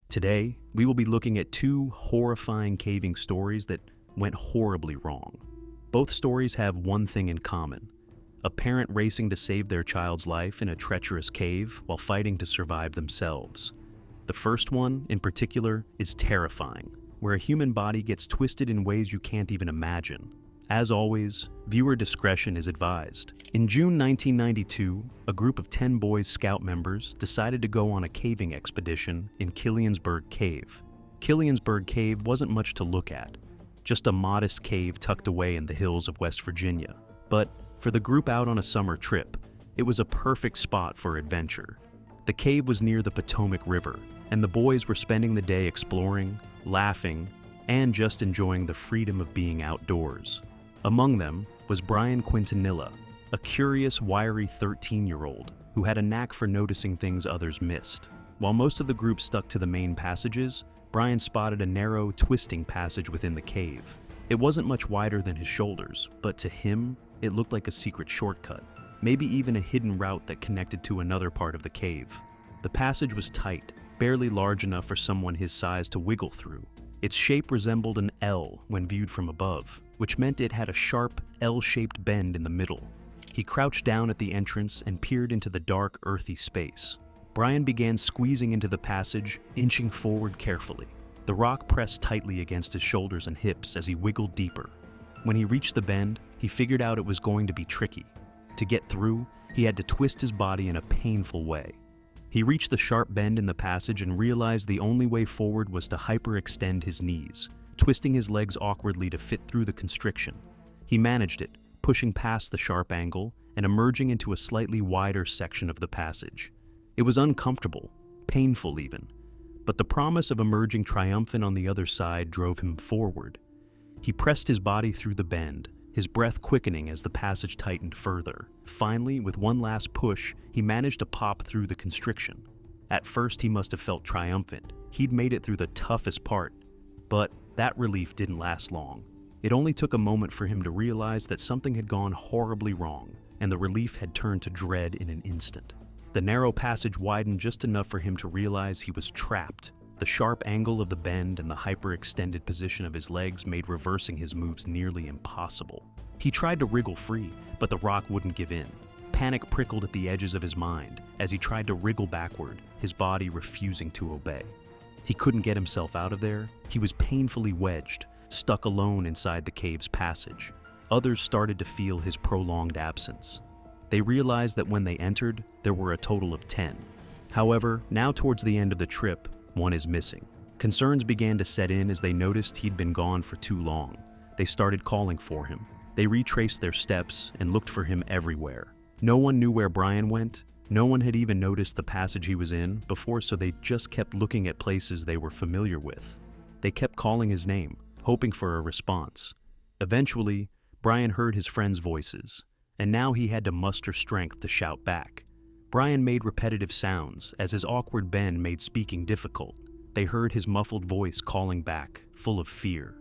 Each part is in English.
Today, we will be looking at two horrifying caving stories that went horribly wrong. Both stories have one thing in common: a parent racing to save their child's life in a treacherous cave while fighting to survive themselves. The first one, in particular, is terrifying, where a human body gets twisted in ways you can't even imagine. As always, viewer discretion is advised. In June 1992, a group of 10 Boys Scout members decided to go on a caving expedition in Killiansburg Cave. Killiansburg Cave wasn't much to look at, just a modest cave tucked away in the hills of West Virginia. But for the group out on a summer trip, it was a perfect spot for adventure. The cave was near the Potomac River, and the boys were spending the day exploring, laughing, and just enjoying the freedom of being outdoors. Among them was Brian Quintanilla, a curious, wiry 13-year-old who had a knack for noticing things others missed. While most of the group stuck to the main passages, Brian spotted a narrow, twisting passage within the cave. It wasn't much wider than his shoulders, but to him, it looked like a secret shortcut, maybe even a hidden route that connected to another part of the cave. The passage was tight, barely large enough for someone his size to wiggle through. Its shape resembled an L when viewed from above, which meant it had a sharp, L-shaped bend in the middle. He crouched down at the entrance and peered into the dark, earthy space. Brian began squeezing into the passage, inching forward carefully. The rock pressed tightly against his shoulders and hips as he wiggled deeper. When he reached the bend, he figured out it was going to be tricky. To get through, he had to twist his body in a painful way. He reached the sharp bend in the passage and realized the only way forward was to hyperextend his knees, twisting his legs awkwardly to fit through the constriction. He managed it, pushing past the sharp angle and emerging into a slightly wider section of the passage. It was uncomfortable, painful even, but the promise of emerging triumphant on the other side drove him forward. He pressed his body through the bend, his breath quickening as the passage tightened further. Finally, with one last push, he managed to pop through the constriction. At first, he must have felt triumphant. He'd made it through the toughest part. But that relief didn't last long. It only took a moment for him to realize that something had gone horribly wrong, and the relief had turned to dread in an instant. The narrow passage widened just enough for him to realize he was trapped. The sharp angle of the bend and the hyperextended position of his legs made reversing his moves nearly impossible. He tried to wriggle free, but the rock wouldn't give in. Panic prickled at the edges of his mind as he tried to wriggle backward, his body refusing to obey. He couldn't get himself out of there. He was painfully wedged, stuck alone inside the cave's passage. Others started to feel his prolonged absence. They realized that when they entered, there were a total of 10. However, now towards the end of the trip, one is missing. Concerns began to set in as they noticed he'd been gone for too long. They started calling for him. They retraced their steps and looked for him everywhere. No one knew where Brian went. No one had even noticed the passage he was in before, so they just kept looking at places they were familiar with. They kept calling his name, hoping for a response. Eventually, Brian heard his friends' voices, and now he had to muster strength to shout back. Brian made repetitive sounds as his awkward bend made speaking difficult. They heard his muffled voice calling back, full of fear.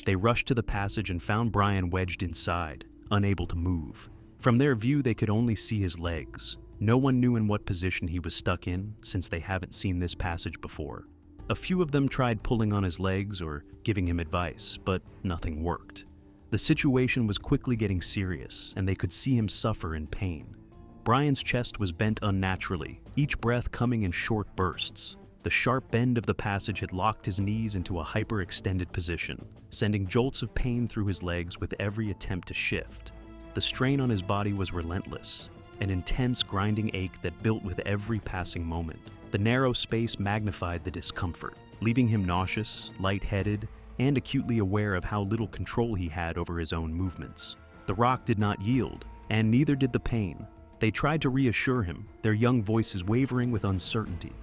They rushed to the passage and found Brian wedged inside, unable to move. From their view, they could only see his legs. No one knew in what position he was stuck in, since they haven't seen this passage before. A few of them tried pulling on his legs or giving him advice, but nothing worked. The situation was quickly getting serious, and they could see him suffer in pain. Brian's chest was bent unnaturally, each breath coming in short bursts. The sharp bend of the passage had locked his knees into a hyperextended position, sending jolts of pain through his legs with every attempt to shift. The strain on his body was relentless, an intense grinding ache that built with every passing moment. The narrow space magnified the discomfort, leaving him nauseous, lightheaded, and acutely aware of how little control he had over his own movements. The rock did not yield, and neither did the pain. They tried to reassure him, their young voices wavering with uncertainty,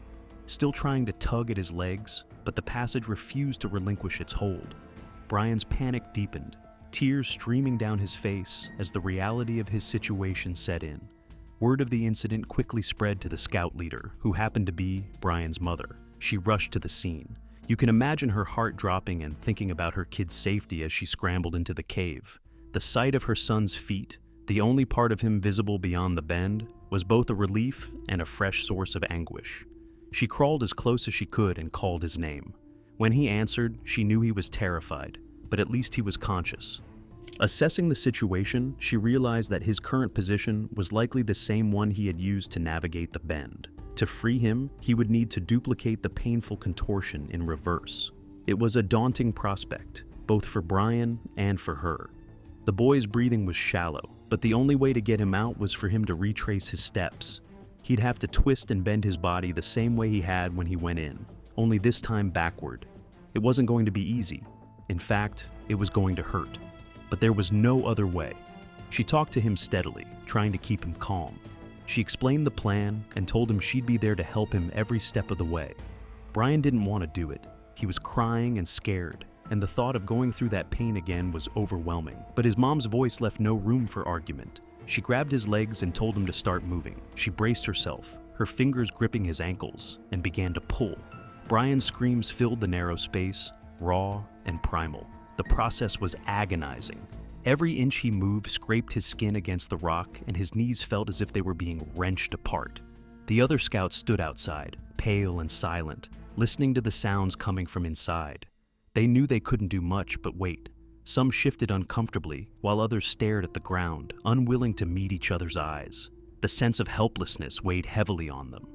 still trying to tug at his legs, but the passage refused to relinquish its hold. Brian's panic deepened, tears streaming down his face as the reality of his situation set in. Word of the incident quickly spread to the scout leader, who happened to be Brian's mother. She rushed to the scene. You can imagine her heart dropping and thinking about her kid's safety as she scrambled into the cave. The sight of her son's feet, the only part of him visible beyond the bend, was both a relief and a fresh source of anguish. She crawled as close as she could and called his name. When he answered, she knew he was terrified, but at least he was conscious. Assessing the situation, she realized that his current position was likely the same one he had used to navigate the bend. To free him, he would need to duplicate the painful contortion in reverse. It was a daunting prospect, both for Brian and for her. The boy's breathing was shallow, but the only way to get him out was for him to retrace his steps. He'd have to twist and bend his body the same way he had when he went in, only this time backward. It wasn't going to be easy. In fact, it was going to hurt. But there was no other way. She talked to him steadily, trying to keep him calm. She explained the plan and told him she'd be there to help him every step of the way. Brian didn't want to do it. He was crying and scared, and the thought of going through that pain again was overwhelming. But his mom's voice left no room for argument. She grabbed his legs and told him to start moving. She braced herself, her fingers gripping his ankles, and began to pull. Brian's screams filled the narrow space, raw and primal. The process was agonizing. Every inch he moved scraped his skin against the rock, and his knees felt as if they were being wrenched apart. The other scouts stood outside, pale and silent, listening to the sounds coming from inside. They knew they couldn't do much but wait. Some shifted uncomfortably, while others stared at the ground, unwilling to meet each other's eyes. The sense of helplessness weighed heavily on them.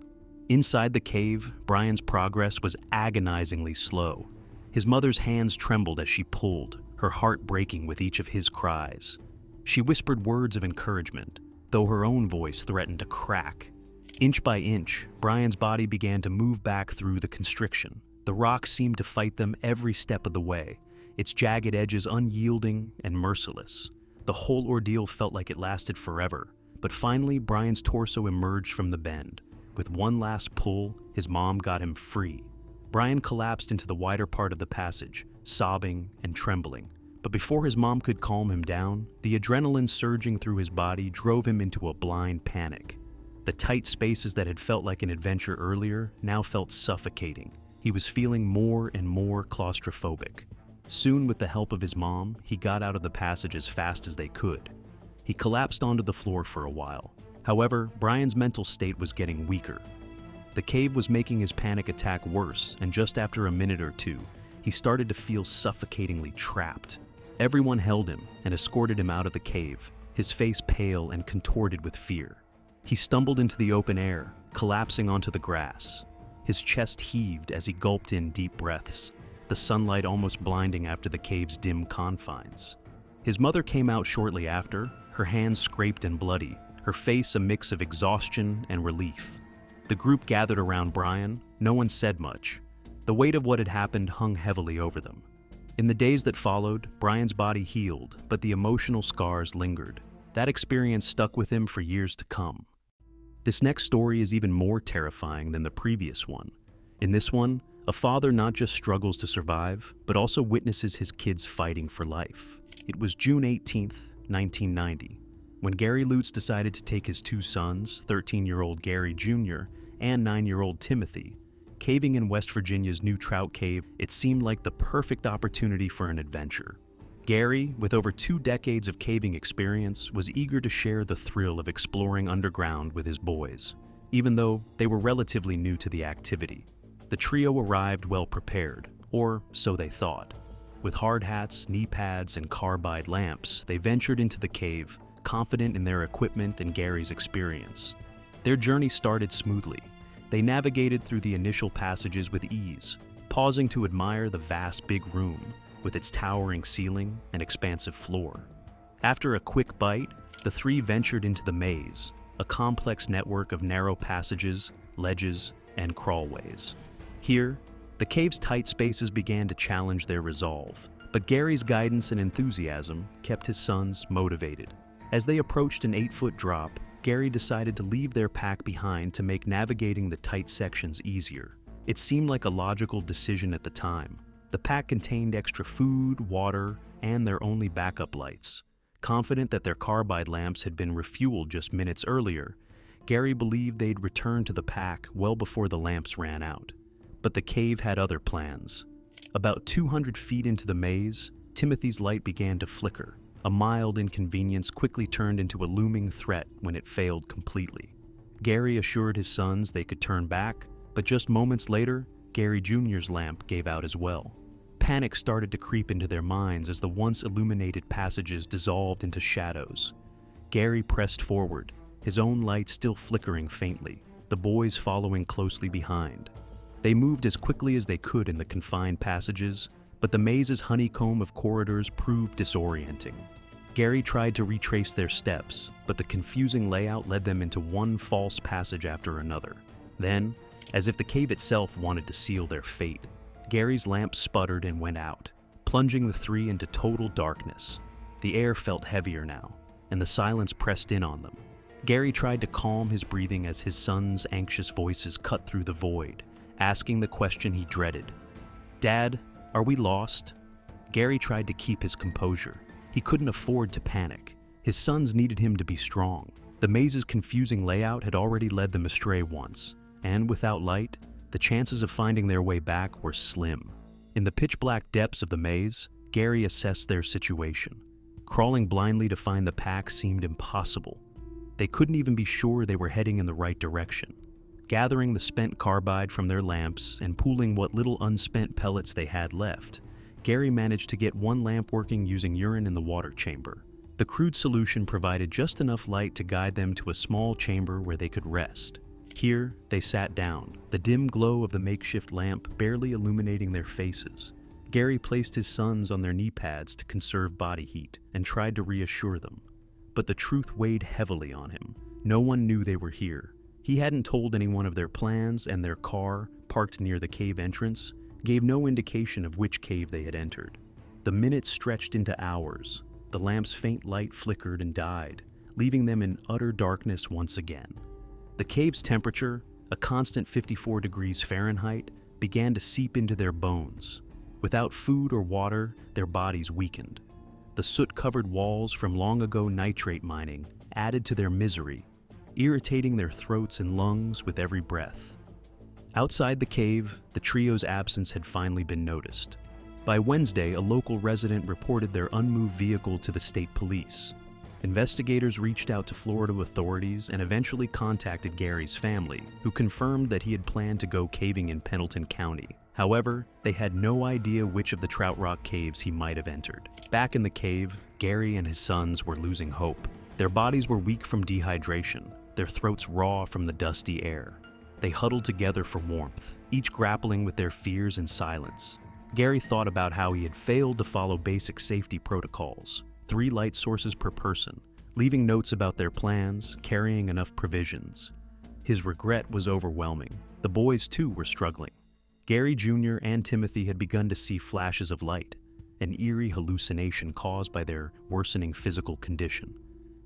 Inside the cave, Brian's progress was agonizingly slow. His mother's hands trembled as she pulled, her heart breaking with each of his cries. She whispered words of encouragement, though her own voice threatened to crack. Inch by inch, Brian's body began to move back through the constriction. The rock seemed to fight them every step of the way, its jagged edges unyielding and merciless. The whole ordeal felt like it lasted forever, but finally Brian's torso emerged from the bend. With one last pull, his mom got him free. Brian collapsed into the wider part of the passage, sobbing and trembling. But before his mom could calm him down, the adrenaline surging through his body drove him into a blind panic. The tight spaces that had felt like an adventure earlier now felt suffocating. He was feeling more and more claustrophobic. Soon, with the help of his mom, he got out of the passage as fast as they could. He collapsed onto the floor for a while. However, Brian's mental state was getting weaker. The cave was making his panic attack worse, and just after a minute or two, he started to feel suffocatingly trapped. Everyone held him and escorted him out of the cave, his face pale and contorted with fear. He stumbled into the open air, collapsing onto the grass. His chest heaved as he gulped in deep breaths, the sunlight almost blinding after the cave's dim confines. His mother came out shortly after, her hands scraped and bloody, her face a mix of exhaustion and relief. The group gathered around Brian. No one said much. The weight of what had happened hung heavily over them. In the days that followed, Brian's body healed, but the emotional scars lingered. That experience stuck with him for years to come. This next story is even more terrifying than the previous one. In this one, a father not just struggles to survive, but also witnesses his kids fighting for life. It was June 18th, 1990, when Gary Lutz decided to take his two sons, 13-year-old Gary Jr. and 9-year-old Timothy, caving in West Virginia's new Trout Cave. It seemed like the perfect opportunity for an adventure. Gary, with over 2 decades of caving experience, was eager to share the thrill of exploring underground with his boys, even though they were relatively new to the activity. The trio arrived well prepared, or so they thought. With hard hats, knee pads, and carbide lamps, they ventured into the cave, confident in their equipment and Gary's experience. Their journey started smoothly. They navigated through the initial passages with ease, pausing to admire the vast big room with its towering ceiling and expansive floor. After a quick bite, the three ventured into the maze, a complex network of narrow passages, ledges, and crawlways. Here, the cave's tight spaces began to challenge their resolve, but Gary's guidance and enthusiasm kept his sons motivated. As they approached an 8-foot drop, Gary decided to leave their pack behind to make navigating the tight sections easier. It seemed like a logical decision at the time. The pack contained extra food, water, and their only backup lights. Confident that their carbide lamps had been refueled just minutes earlier, Gary believed they'd return to the pack well before the lamps ran out. But the cave had other plans. About 200 feet into the maze, Timothy's light began to flicker. A mild inconvenience quickly turned into a looming threat when it failed completely. Gary assured his sons they could turn back, But just moments later, Gary Jr.'s lamp gave out as well. Panic started to creep into their minds as the once illuminated passages dissolved into shadows. Gary pressed forward, his own light still flickering faintly, the boys following closely behind. They moved as quickly as they could in the confined passages, but the maze's honeycomb of corridors proved disorienting. Gary tried to retrace their steps, but the confusing layout led them into one false passage after another. Then, as if the cave itself wanted to seal their fate, Gary's lamp sputtered and went out, plunging the three into total darkness. The air felt heavier now, and the silence pressed in on them. Gary tried to calm his breathing as his son's anxious voices cut through the void, asking the question he dreaded. "Dad, are we lost?" Gary tried to keep his composure. He couldn't afford to panic. His sons needed him to be strong. The maze's confusing layout had already led them astray once, and without light, the chances of finding their way back were slim. In the pitch-black depths of the maze, Gary assessed their situation. Crawling blindly to find the pack seemed impossible. They couldn't even be sure they were heading in the right direction. Gathering the spent carbide from their lamps and pooling what little unspent pellets they had left, Gary managed to get one lamp working using urine in the water chamber. The crude solution provided just enough light to guide them to a small chamber where they could rest. Here, they sat down, the dim glow of the makeshift lamp barely illuminating their faces. Gary placed his sons on their knee pads to conserve body heat and tried to reassure them. But the truth weighed heavily on him. No one knew they were here. He hadn't told anyone of their plans, and their car, parked near the cave entrance, gave no indication of which cave they had entered. The minutes stretched into hours. The lamp's faint light flickered and died, leaving them in utter darkness once again. The cave's temperature, a constant 54 degrees Fahrenheit, began to seep into their bones. Without food or water, their bodies weakened. The soot-covered walls from long-ago nitrate mining added to their misery, irritating their throats and lungs with every breath. Outside the cave, the trio's absence had finally been noticed. By Wednesday, a local resident reported their unmoved vehicle to the state police. Investigators reached out to Florida authorities and eventually contacted Gary's family, who confirmed that he had planned to go caving in Pendleton County. However, they had no idea which of the Trout Rock caves he might have entered. Back in the cave, Gary and his sons were losing hope. Their bodies were weak from dehydration, their throats raw from the dusty air. They huddled together for warmth, each grappling with their fears in silence. Gary thought about how he had failed to follow basic safety protocols, 3 light sources per person, leaving notes about their plans, carrying enough provisions. His regret was overwhelming. The boys, too, were struggling. Gary Jr. and Timothy had begun to see flashes of light, an eerie hallucination caused by their worsening physical condition.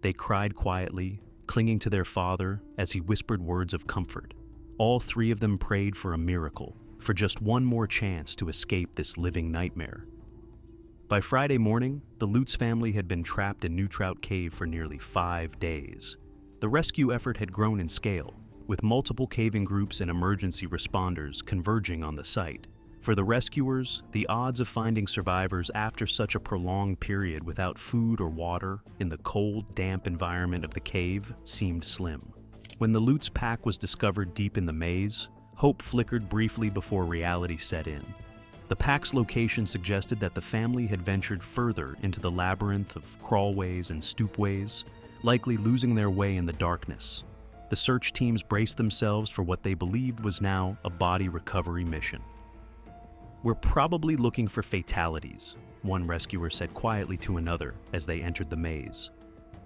They cried quietly, clinging to their father as he whispered words of comfort. All 3 of them prayed for a miracle, for just one more chance to escape this living nightmare. By Friday morning, the Lutz family had been trapped in New Trout Cave for nearly 5 days. The rescue effort had grown in scale, with multiple caving groups and emergency responders converging on the site. For the rescuers, the odds of finding survivors after such a prolonged period without food or water in the cold, damp environment of the cave seemed slim. When the Lutz pack was discovered deep in the maze, hope flickered briefly before reality set in. The pack's location suggested that the family had ventured further into the labyrinth of crawlways and stoopways, likely losing their way in the darkness. The search teams braced themselves for what they believed was now a body recovery mission. "We're probably looking for fatalities," one rescuer said quietly to another as they entered the maze.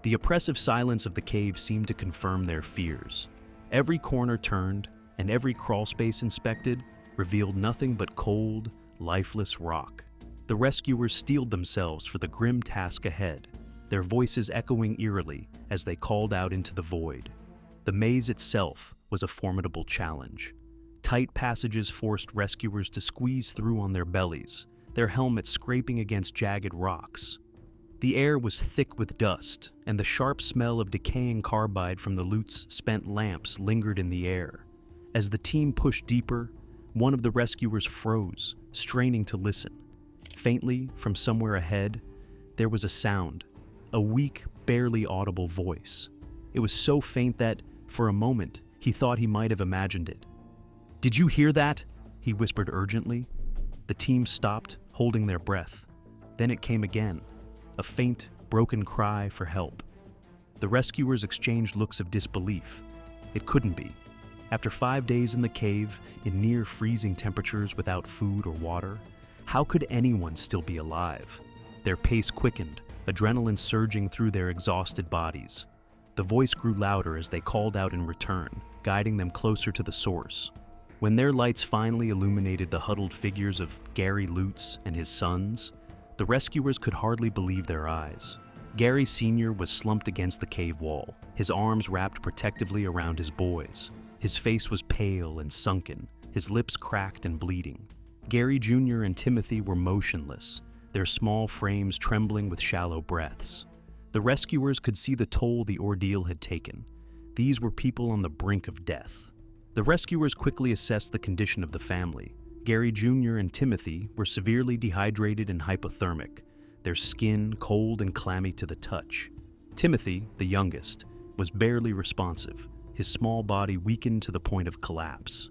The oppressive silence of the cave seemed to confirm their fears. Every corner turned, and every crawl space inspected revealed nothing but cold, lifeless rock. The rescuers steeled themselves for the grim task ahead, their voices echoing eerily as they called out into the void. The maze itself was a formidable challenge. Tight passages forced rescuers to squeeze through on their bellies, their helmets scraping against jagged rocks. The air was thick with dust, and the sharp smell of decaying carbide from the Lutz spent lamps lingered in the air. As the team pushed deeper, one of the rescuers froze, straining to listen. Faintly, from somewhere ahead, there was a sound, a weak, barely audible voice. It was so faint that, for a moment, he thought he might have imagined it. "Did you hear that?" he whispered urgently. The team stopped, holding their breath. Then it came again, a faint, broken cry for help. The rescuers exchanged looks of disbelief. It couldn't be. After 5 days in the cave, in near freezing temperatures without food or water, how could anyone still be alive? Their pace quickened, adrenaline surging through their exhausted bodies. The voice grew louder as they called out in return, guiding them closer to the source. When their lights finally illuminated the huddled figures of Gary Lutz and his sons, the rescuers could hardly believe their eyes. Gary Sr. was slumped against the cave wall, his arms wrapped protectively around his boys. His face was pale and sunken, his lips cracked and bleeding. Gary Jr. and Timothy were motionless, their small frames trembling with shallow breaths. The rescuers could see the toll the ordeal had taken. These were people on the brink of death. The rescuers quickly assessed the condition of the family. Gary Jr. and Timothy were severely dehydrated and hypothermic, their skin cold and clammy to the touch. Timothy, the youngest, was barely responsive, his small body weakened to the point of collapse.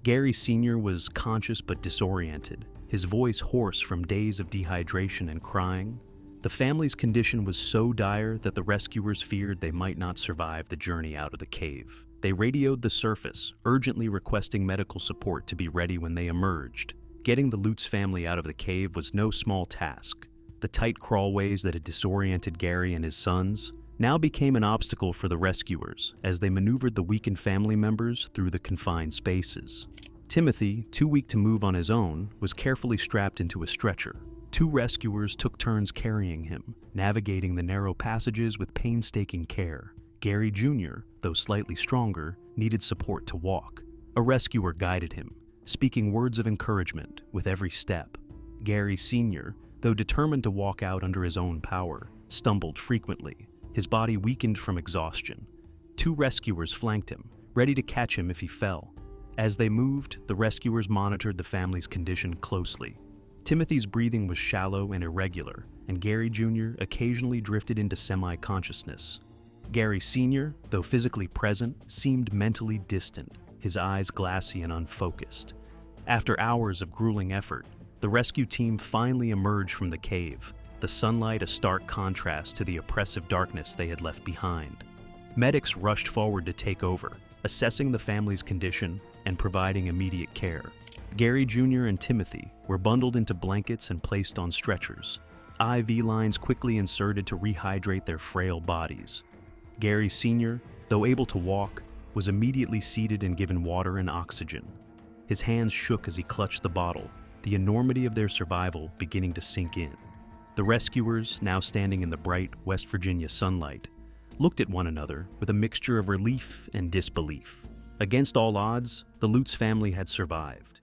Gary Sr. was conscious but disoriented, his voice hoarse from days of dehydration and crying. The family's condition was so dire that the rescuers feared they might not survive the journey out of the cave. They radioed the surface, urgently requesting medical support to be ready when they emerged. Getting the Lutz family out of the cave was no small task. The tight crawlways that had disoriented Gary and his sons now became an obstacle for the rescuers as they maneuvered the weakened family members through the confined spaces. Timothy, too weak to move on his own, was carefully strapped into a stretcher. 2 rescuers took turns carrying him, navigating the narrow passages with painstaking care. Gary Jr., though slightly stronger, needed support to walk. A rescuer guided him, speaking words of encouragement with every step. Gary Sr., though determined to walk out under his own power, stumbled frequently, his body weakened from exhaustion. 2 rescuers flanked him, ready to catch him if he fell. As they moved, the rescuers monitored the family's condition closely. Timothy's breathing was shallow and irregular, and Gary Jr. occasionally drifted into semi-consciousness. Gary Sr., though physically present, seemed mentally distant, his eyes glassy and unfocused. After hours of grueling effort, the rescue team finally emerged from the cave, the sunlight a stark contrast to the oppressive darkness they had left behind. Medics rushed forward to take over, assessing the family's condition and providing immediate care. Gary Jr. and Timothy were bundled into blankets and placed on stretchers, IV lines quickly inserted to rehydrate their frail bodies. Gary Sr., though able to walk, was immediately seated and given water and oxygen. His hands shook as he clutched the bottle, the enormity of their survival beginning to sink in. The rescuers, now standing in the bright West Virginia sunlight, looked at one another with a mixture of relief and disbelief. Against all odds, the Lutz family had survived.